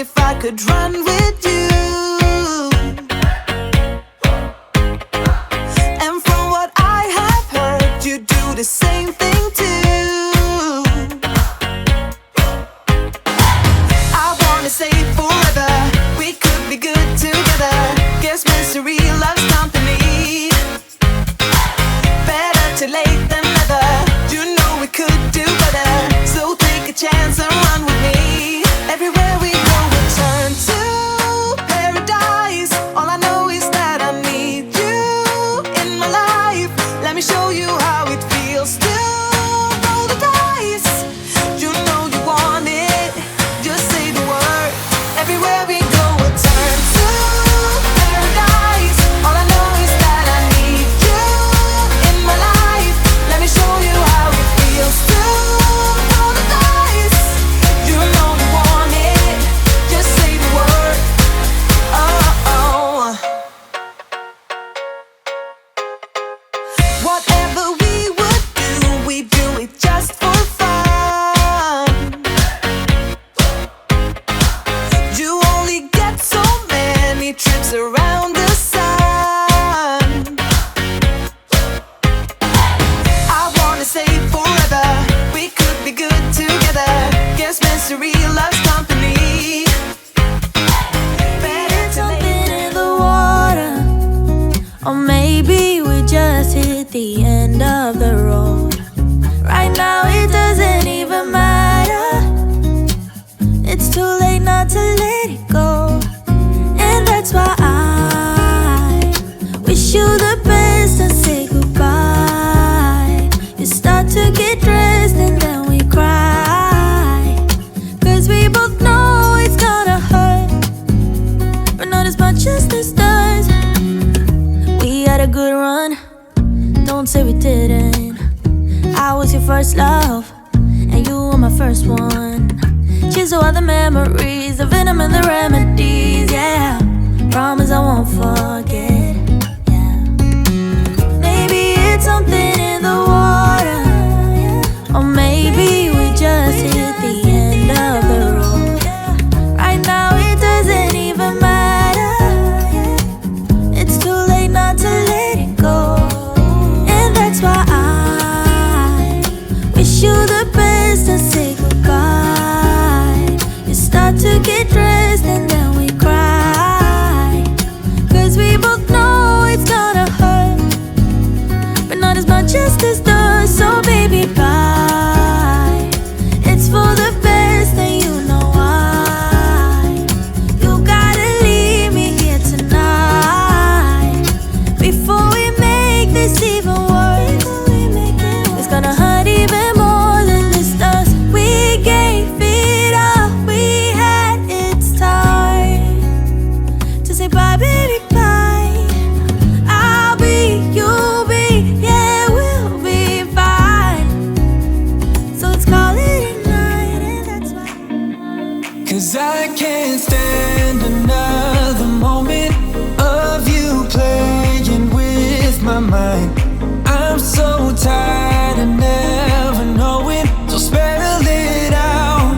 if I could run with you. And from what I have heard, you do the same thing too. I wanna say forever, we could be good together. Guess mystery loves company. Better too late than never. You know we could do better. So take a chance and run with me. Everywhere we go we turn to paradise. All I know is that I need you in my life. Let me show you how it feels to roll the dice. You know you want it, just say the word. Everywhere we go we turn to paradise. All I know is that I need you in my life. Let me show you how it feels to roll the dice. You know you want it, just say the word. Oh. Whatever we would do, we do it just for fun. You only get so many trips around the sun. I wanna say forever, we could be good together. Guess mystery loves company. Better to Something in the water, or maybe we just hit the end of the road. Right now it doesn't even matter. It's too late not to let it go. And that's why I wish you the best and say goodbye. You start to get dressed and then we cry, 'cause we both know it's gonna hurt, but not as much as this does. We had a good run, don't say we didn't. I was your first love, and you were my first one. Cheers to all the memories, the venom and the remedies, yeah. Promise I won't forget, yeah. Maybe it's something in the water, or maybe we just hit the end of the road. Right now it doesn't even matter. It's too late not to let it go. And that's why I wish you the best and say goodbye. You start to get dressed and then we cry, 'cause we both know it's gonna hurt, but not as much as this does. So baby, bye. It's for the best and you know why. You gotta leave me here tonight before we make this even worse. It's gonna hurt even more than this does. We gave it all we had. It's time to say bye, baby, bye. I'll be, you'll be, yeah, we'll be fine. So let's call it a night, and that's why. 'Cause I can't stand another moment of you playing with my mind. I'm so tired of never knowing, so spell it out.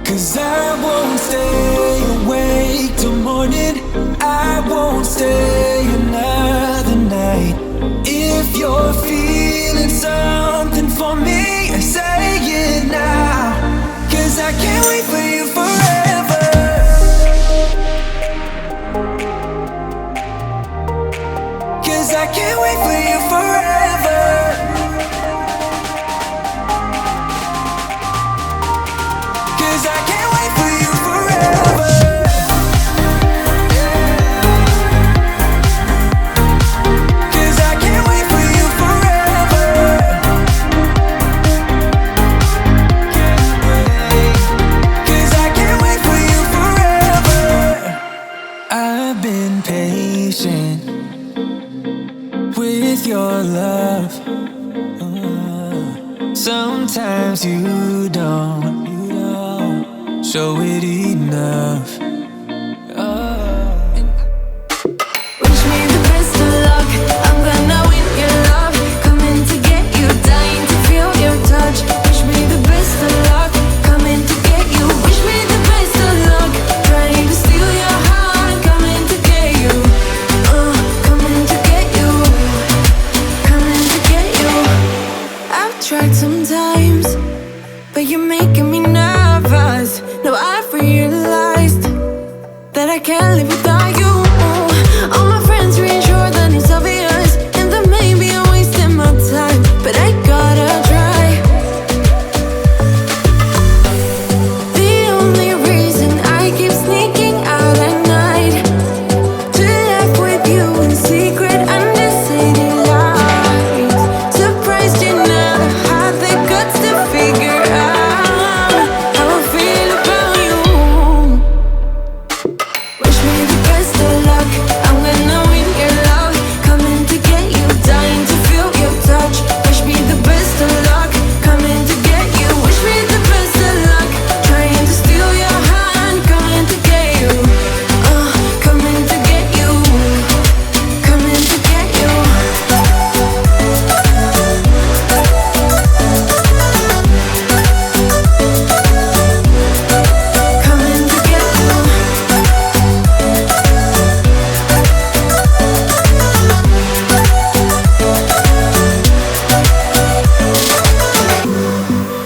'Cause I won't stay awake till morning. I won't stay another night. If you're feeling something for me, say it now. 'Cause I can't wait for you forever. 'Cause I can't wait for you forever. 'Cause I can't wait for you forever. 'Cause I can't wait for you forever. 'Cause I can't wait for you forever. I've been patient with your love. Sometimes you don't show it enough. Wish me the best of luck. I'm gonna win your love. Coming to get you, dying to feel your touch. Wish me the best of luck. Coming to get you. Wish me the best. can't live without you. All my friends reassure that it's obvious, and that maybe I'm wasting my time, but I gotta try. The only reason I keep sneaking out at night to laugh with you in secret under city lights. Surprised you never had the guts to figure out how I feel about you. Wish me the best of luck. I'm gonna win your love, coming to get you, dying to feel your touch. Wish me the best of luck, coming to get you. Wish me the best of luck, trying to steal your hand, coming to get you. Coming to get you, coming to get you. Coming to get you.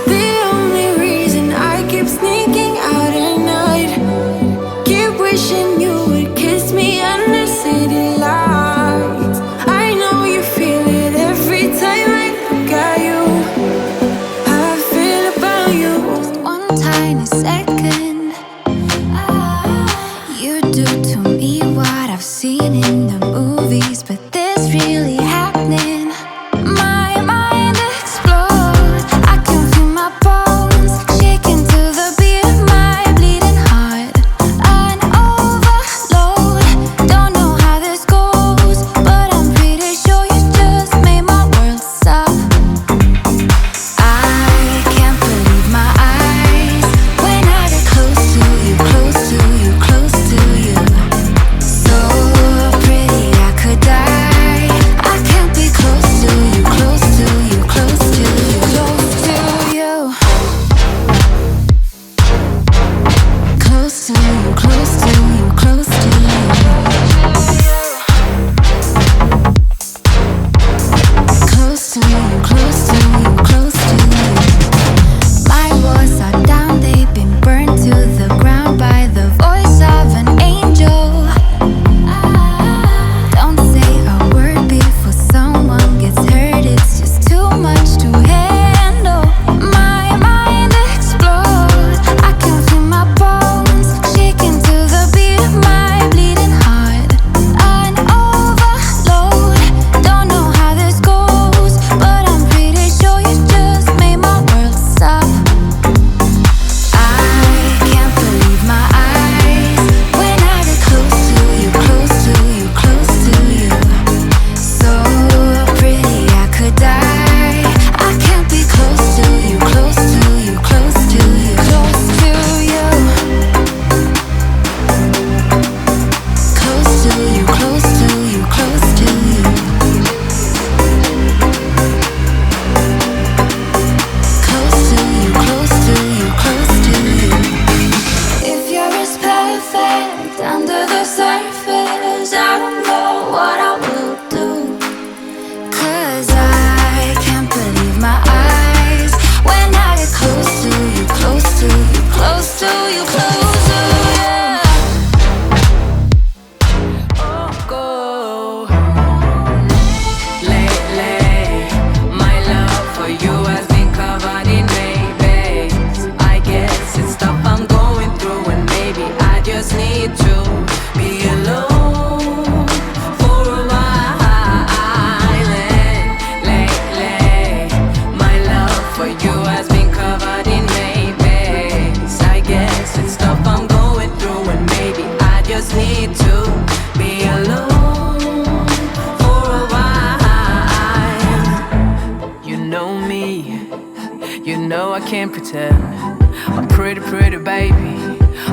The only reason I keep sneaking out at night, keep wishing you would kiss me under city lights. I know you feel it every time I look at you. How I feel about you. One tiny second, you do to me what I've seen in the movies, but this really happening. My mind explodes. I can feel my bones shaking to the beat of my bleeding heart. An overload. Don't know how this goes, but I'm pretty sure you just made my world stop. I can't believe my eyes when I get close to you, close to you, close to you. So pretty I could die. I can't be close to you, close to you, close to you, close to you. Close to you, close to you, close to you. Close to you, close to you, close to you. My walls are down, they've been burned to the ground by the voice of an angel. Don't say a word before someone gets hurt, it's just too much to handle. My mind explodes. I can feel my bones shaking to the beat of my bleeding heart. An overload. Don't know how this goes, but I'm pretty sure you just made my world stop. I can't believe my eyes when I get close to you, close to you, close to you. So pretty I could die. I can't be close to you, close to you, close to you, close to you. Close to you, close to you, close to you. Close to you, close to you, close to you. If you're as perfect under the surface, I don't know what I will do. 'Cause I can't believe my eyes when I get close to you, close to you, close to you, close to you. Oh, go. Lately, my love for you has been covered in maybes. I guess it's stuff I'm going through, and maybe I just need to be alone for a while. Lately, my love for you has been covered in maybes. I guess it's stuff I'm going through, and maybe I just need to be alone for a while. You know me, you know I can't pretend. I'm pretty, pretty baby.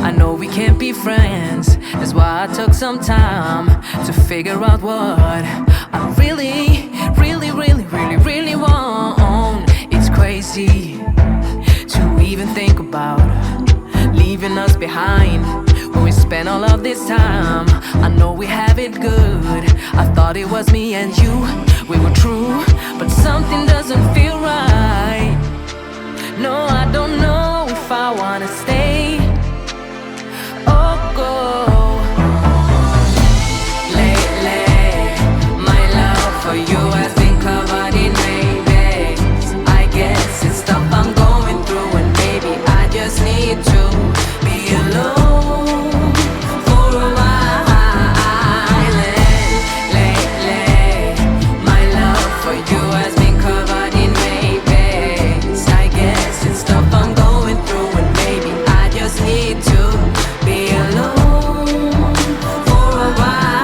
I know we can't be friends. That's why I took some time to figure out what I really, really, really, really, really want. It's crazy to even think about leaving us behind when we spent all of this time. I know we have it good. I thought it was me and you, we were true, but something doesn't feel right. No, I don't know if I wanna stay or go. been covered in Maybachs. I guess it's stuff I'm going through, and maybe I just need to be alone for a while.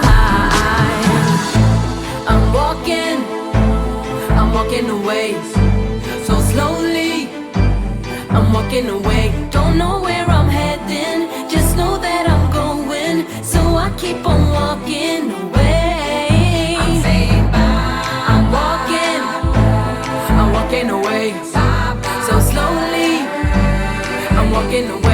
I'm walking away, so slowly. I'm walking away, don't know where I'm heading, just know that I'm going, so I keep on walking away. I'm saying bye. I'm walking away, so slowly. I'm walking away.